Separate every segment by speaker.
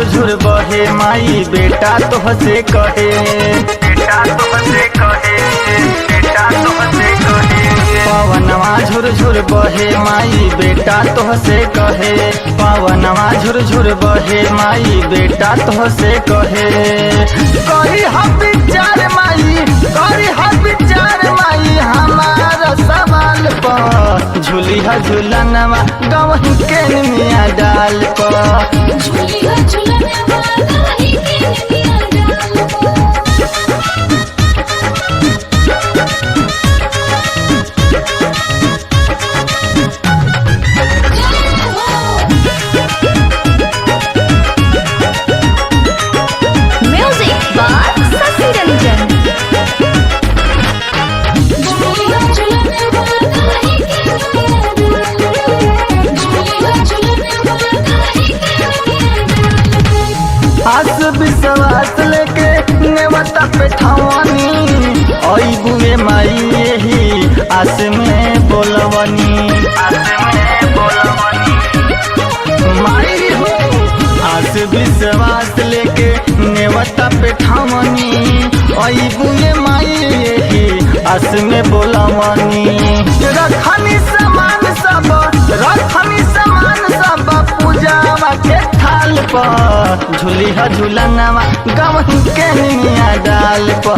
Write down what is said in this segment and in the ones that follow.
Speaker 1: झुर बहे माई बेटा तोहसे कहे, बेटा तोहसे कहे, बेटा तोहसे कहे। पवनवा झुर झुर बहे माई बेटा तोहसे कहे, पवनवा झुर झुर बहे माई बेटा तोहसे कहे। करी हम विचार माई, करी हम विचार माई हमारा सवाल पर। झूलिया झूलनवा गवही के निमिया डाल पर,
Speaker 2: झूलिया झूलनवा गवही के निमिया डाल पर। Music by Shashi Ranjan. झूलिया झूलनवा गवही के निमिया डाल पर, झूलिया झूलनवा गवही के निमिया डाल पर।
Speaker 1: आस विश्वास लेके नेवता पे ठावनी, ओई बुए माई यही आस में बोलवनी, आस में बोलवनी माई हो। आस विश्वास लेके नेवता पे ठावनी, ओई बुए माई यही आस में बोलवनी। रखनी सामान सब, रखनी सामान सब पूजावा के थाल पर। झूलिया झूलनवा गवही के निमिया डाल पर,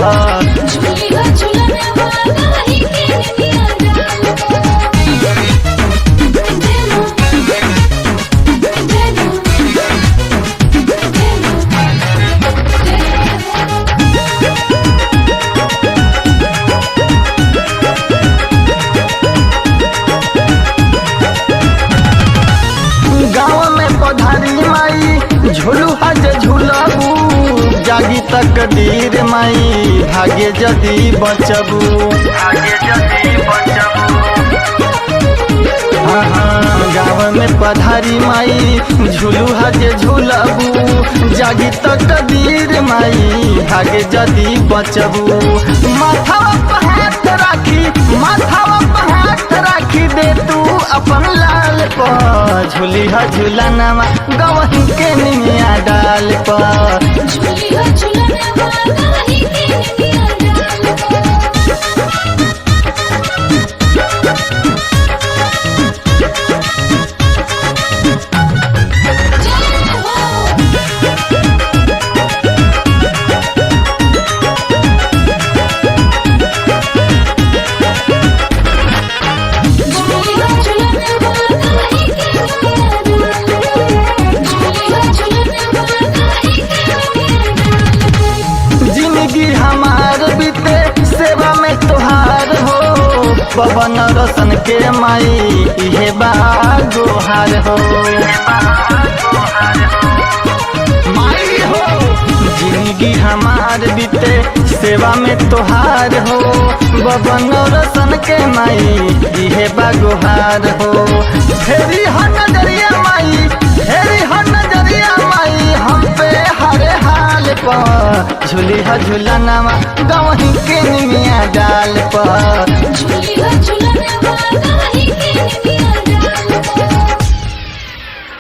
Speaker 2: झूलिया झूलनवा गवही के निमिया डाल पर।
Speaker 1: गाँव में पधारी माई झूलू हज झूलबू, जागी तकदीर माई भाग्य जदी बचबू, भाग्य जदी बचबू। गाँव में पधारी माई झूलू हज झूलबू, जागी तकदीर माई भाग्य जदी बचबू। माथावा पर हाथ राखी, माथावा पर हाथ राखी दे तू अपन लाल पर। झूलिया झूलनवा गवही के निमिया डाल पर,
Speaker 2: झूलिया झूलनवा गवही के निमिया डाल पर। झूलिया झूलनवा गवही के निमिया डाल पर, झूलिया झूलनवा गवही के निमिया डाल पर।
Speaker 1: जिंदगी हमार बीते सेवा में तोहार हो, पवन रोशन के माई इहे बागोहार हो, माई हो। जिंदगी हमार बीते सेवा में तोहार हो, पवन रोशन के माई इहे बागोहार हो। फेरी हो नजरिया माई, फेरी हो नजरिया माई हम पे हरे हाल पर। झूलिया झूलनवा गवही के निमिया